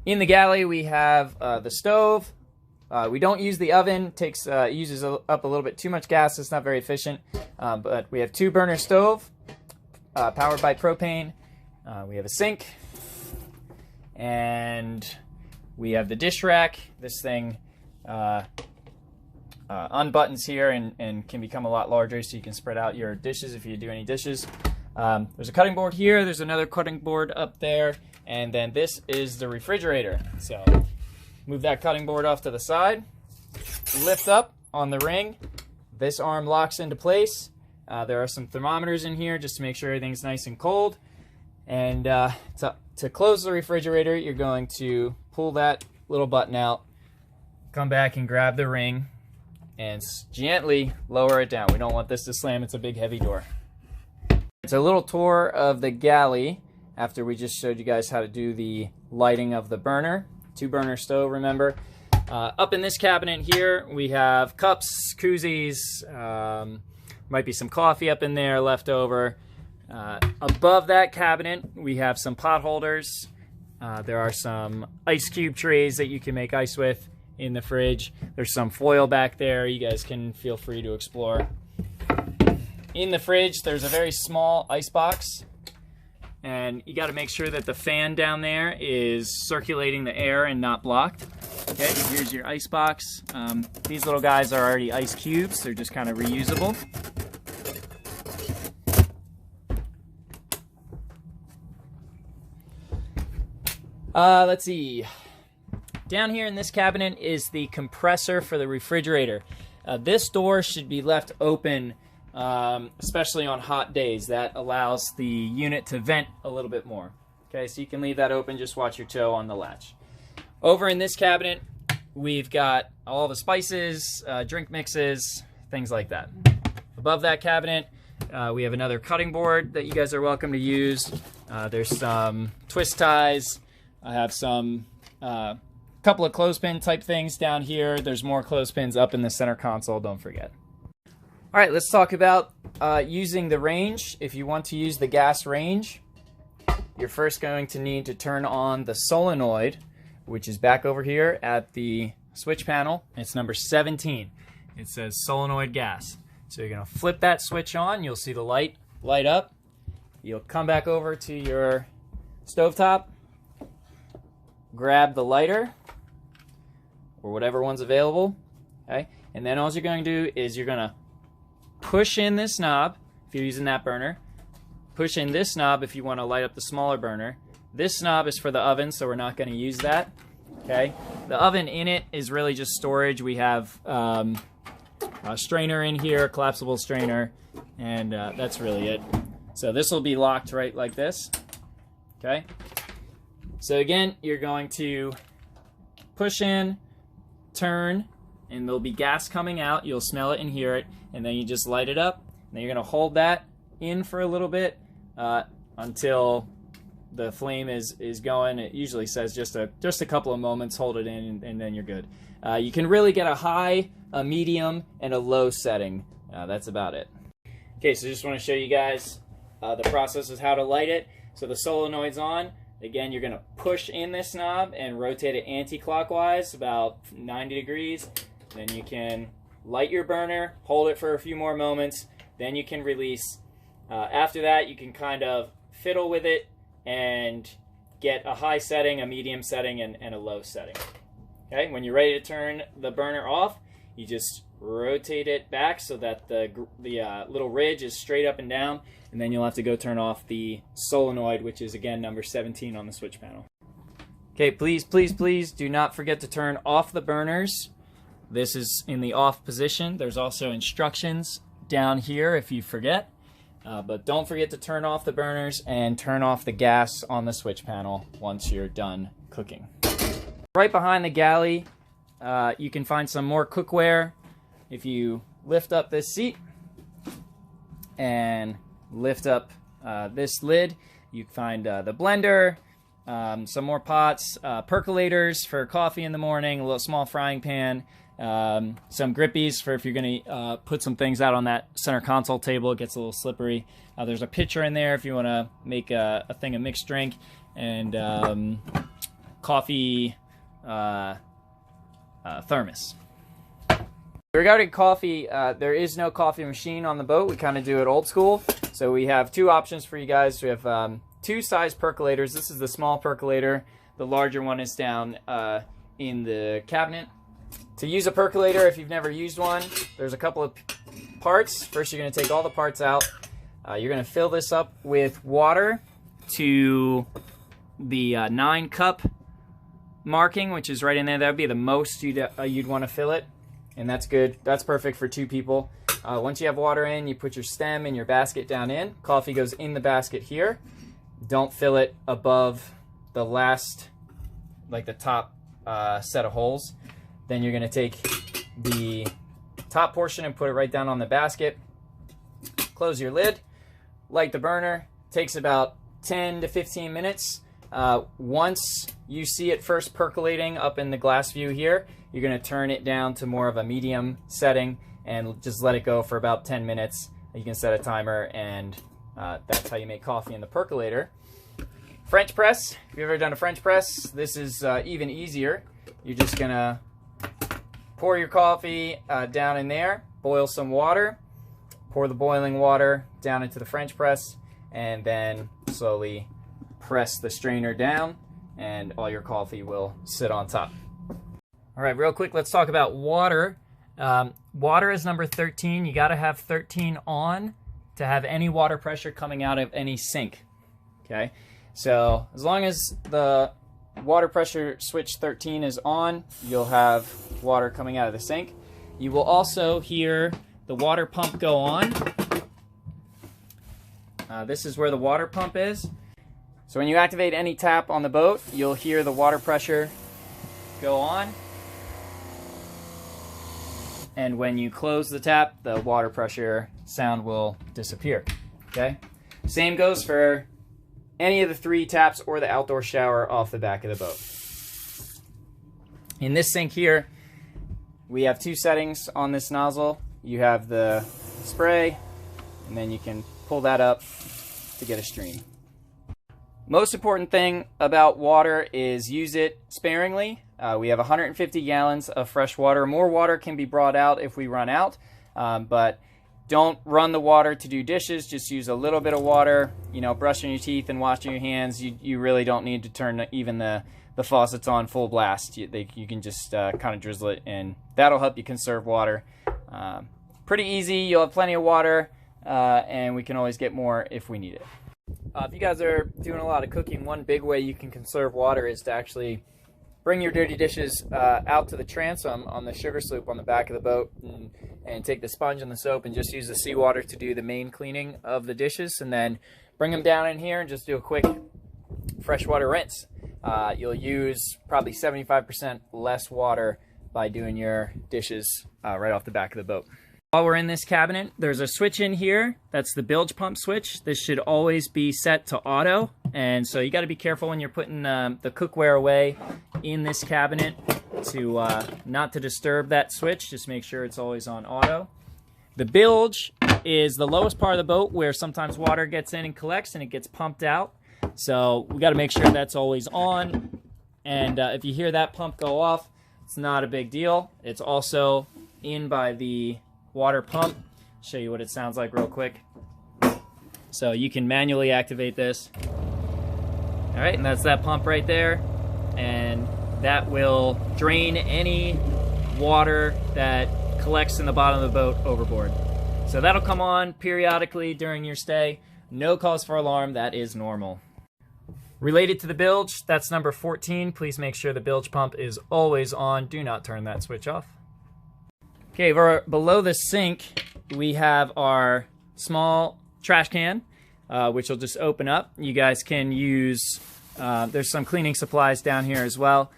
In the galley, we have the stove. We don't use the oven. Uses up a little bit too much gas. It's not very efficient. But we have 2-burner stove powered by propane. We have a sink. And we have the dish rack. This thing unbuttons here and can become a lot larger, so you can spread out your dishes if you do any dishes. There's a cutting board here. There's another cutting board up there. And then this is the refrigerator. So move that cutting board off to the side. Lift up on the ring. This arm locks into place. There are some thermometers in here just to make sure everything's nice and cold. And to close the refrigerator, you're going to pull that little button out, come back and grab the ring, and gently lower it down. We don't want this to slam. It's a big, heavy door. It's a little tour of the galley after we just showed you guys how to do the lighting of the burner. 2-burner stove, remember. Up in this cabinet here, we have cups, koozies, might be some coffee up in there left over. Above that cabinet, we have some pot holders. There are some ice cube trays that you can make ice with in the fridge. There's some foil back there. You guys can feel free to explore. In the fridge, there's a very small ice box. And you got to make sure that the fan down there is circulating the air and not blocked. Okay, here's your ice box. These little guys are already ice cubes. They're just kind of reusable. Let's see. Down here in this cabinet is the compressor for the refrigerator. This door should be left open, especially on hot days. That allows the unit to vent a little bit more. Okay, so you can leave that open, just watch your toe on the latch. Over in this cabinet, we've got all the spices, drink mixes, things like that. Above that cabinet, we have another cutting board that you guys are welcome to use. There's some twist ties. I have some couple of clothespin type things down here. There's more clothespins up in the center console, don't forget. All right, let's talk about using the range. If you want to use the gas range, you're first going to need to turn on the solenoid, which is back over here at the switch panel. It's number 17. It says solenoid gas. So you're gonna flip that switch on. You'll see the light up. You'll come back over to your stovetop, grab the lighter or whatever one's available, okay? And then all you're going to do is you're going to push in this knob if you're using that burner. Push in this knob if you want to light up the smaller burner. This knob is for the oven, so we're not going to use that, okay? The oven in it is really just storage. We have a strainer in here, collapsible strainer, and that's really it. So this will be locked right like this, okay? So again, you're going to push in, turn, and there'll be gas coming out. You'll smell it and hear it, and then you just light it up. And then you're going to hold that in for a little bit until the flame is going. It usually says just a couple of moments. Hold it in, and then you're good. You can really get a high, a medium, and a low setting. That's about it. Okay, so just want to show you guys the process is how to light it. So the solenoid's on. Again, you're going to push in this knob and rotate it anti-clockwise about 90 degrees. Then you can light your burner, hold it for a few more moments, then you can release. After that, you can kind of fiddle with it and get a high setting, a medium setting, and a low setting. Okay, when you're ready to turn the burner off, you just rotate it back so that the little ridge is straight up and down, and then you'll have to go turn off the solenoid, which is again number 17 on the switch panel. Okay, please do not forget to turn off the burners. This is in the off position. There's also instructions down here if you forget, but don't forget to turn off the burners and turn off the gas on the switch panel once you're done cooking. Right behind the galley, you can find some more cookware. If you lift up this seat and lift up this lid, you can find the blender, some more pots, percolators for coffee in the morning, a little small frying pan, some grippies for if you're going to put some things out on that center console table. It gets a little slippery. There's a pitcher in there if you want to make a thing of mixed drink, and coffee thermos. Regarding coffee, there is no coffee machine on the boat. We kind of do it old school. So we have two options for you guys. We have two size percolators. This is the small percolator. The larger one is down in the cabinet. To use a percolator, if you've never used one, there's a couple of parts. First, you're going to take all the parts out. You're going to fill this up with water to the 9-cup marking, which is right in there. That would be the most you'd want to fill it. And that's good. That's perfect for 2 people. Once you have water in, you put your stem and your basket down in. Coffee goes in the basket here. Don't fill it above the last, like the top set of holes. Then you're going to take the top portion and put it right down on the basket. Close your lid. Light the burner. Takes about 10 to 15 minutes. Once you see it first percolating up in the glass view here, you're going to turn it down to more of a medium setting and just let it go for about 10 minutes. You can set a timer, and that's how you make coffee in the percolator. French press. If you've ever done a French press, this is even easier. You're just going to pour your coffee down in there, boil some water, pour the boiling water down into the French press, and then slowly press the strainer down, and all your coffee will sit on top. All right, real quick, let's talk about water. Water is number 13. You got to have 13 on to have any water pressure coming out of any sink. Okay, so as long as the water pressure switch 13 is on, you'll have water coming out of the sink. You will also hear the water pump go on. This is where the water pump is. So when you activate any tap on the boat, you'll hear the water pressure go on. And when you close the tap, the water pressure sound will disappear. Okay? Same goes for any of the 3 taps or the outdoor shower off the back of the boat. In this sink here, we have 2 settings on this nozzle. You have the spray, and then you can pull that up to get a stream. Most important thing about water is use it sparingly. We have 150 gallons of fresh water. More water can be brought out if we run out, but don't run the water to do dishes. Just use a little bit of water. You know, brushing your teeth and washing your hands, you really don't need to turn even the faucets on full blast. You can just kind of drizzle it, and that'll help you conserve water. Pretty easy. You'll have plenty of water, and we can always get more if we need it. If you guys are doing a lot of cooking, one big way you can conserve water is to actually bring your dirty dishes out to the transom on the sugar sloop on the back of the boat, and take the sponge and the soap and just use the seawater to do the main cleaning of the dishes, and then bring them down in here and just do a quick freshwater rinse. You'll use probably 75% less water by doing your dishes right off the back of the boat. While we're in this cabinet, there's a switch in here. That's the bilge pump switch. This should always be set to auto, and so you got to be careful when you're putting the cookware away in this cabinet to not to disturb that switch. Just make sure it's always on auto. The bilge is the lowest part of the boat where sometimes water gets in and collects and it gets pumped out. So we got to make sure that's always on. And if you hear that pump go off, it's not a big deal. It's also in by the water pump. Show you what it sounds like real quick. So you can manually activate this. All right, and that's that pump right there. And that will drain any water that collects in the bottom of the boat overboard. So that'll come on periodically during your stay. No cause for alarm, that is normal. Related to the bilge, that's number 14. Please make sure the bilge pump is always on. Do not turn that switch off. Okay, below the sink, we have our small trash can, which will just open up. You guys can use, there's some cleaning supplies down here as well.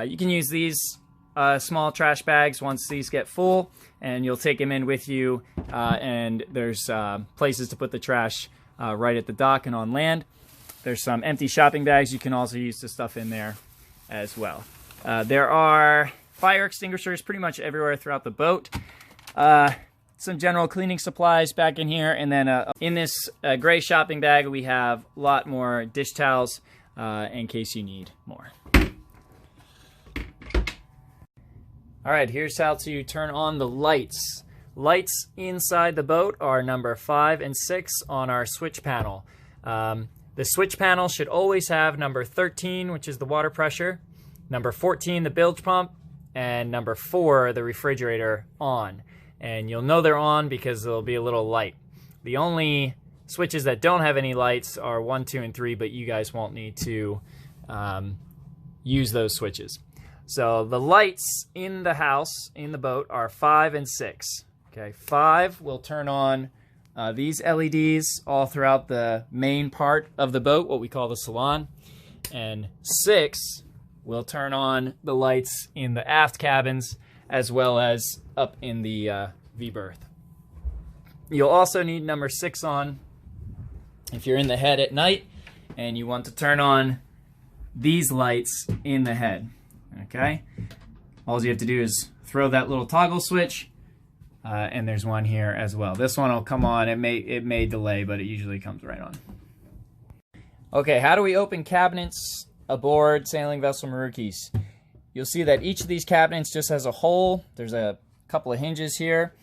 You can use these small trash bags once these get full, and you'll take them in with you, and there's places to put the trash right at the dock and on land. There's some empty shopping bags you can also use to stuff in there as well. There are fire extinguishers pretty much everywhere throughout the boat. Some general cleaning supplies back in here, and then in this gray shopping bag we have a lot more dish towels in case you need more. All right, here's how to turn on the lights. Lights inside the boat are number 5 and 6 on our switch panel. The switch panel should always have number 13, which is the water pressure, number 14, the bilge pump, and number 4, the refrigerator on. And you'll know they're on because there'll be a little light. The only switches that don't have any lights are 1, 2, and 3, but you guys won't need to use those switches. So the lights in the house, in the boat, are 5 and 6. Okay, 5 will turn on these LEDs all throughout the main part of the boat, what we call the salon. And 6 will turn on the lights in the aft cabins as well as up in the V-berth. You'll also need number 6 on if you're in the head at night and you want to turn on these lights in the head. Okay, all you have to do is throw that little toggle switch, and there's one here as well. This one will come on. It may delay, but it usually comes right on. Okay, how do we open cabinets aboard sailing vessel Maruquis? You'll see that each of these cabinets just has a hole. There's a couple of hinges here.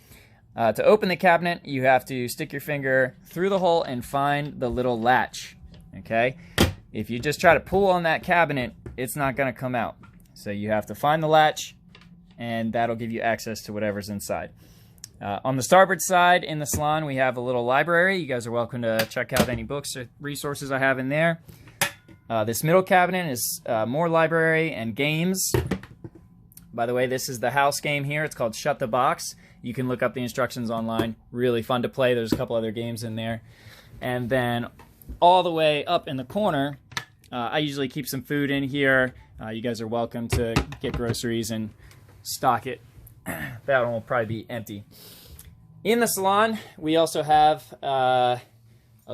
To open the cabinet, you have to stick your finger through the hole and find the little latch. Okay, if you just try to pull on that cabinet, it's not going to come out. So you have to find the latch, and that'll give you access to whatever's inside. On the starboard side in the salon, we have a little library. You guys are welcome to check out any books or resources I have in there. This middle cabinet is more library and games. By the way, this is the house game here. It's called Shut the Box. You can look up the instructions online. Really fun to play. There's a couple other games in there. And then all the way up in the corner, I usually keep some food in here. You guys are welcome to get groceries and stock it. That one will probably be empty. In the salon, we also have a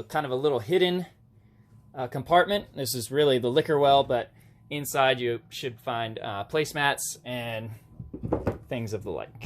kind of a little hidden compartment. This is really the liquor well, but inside you should find placemats and things of the like.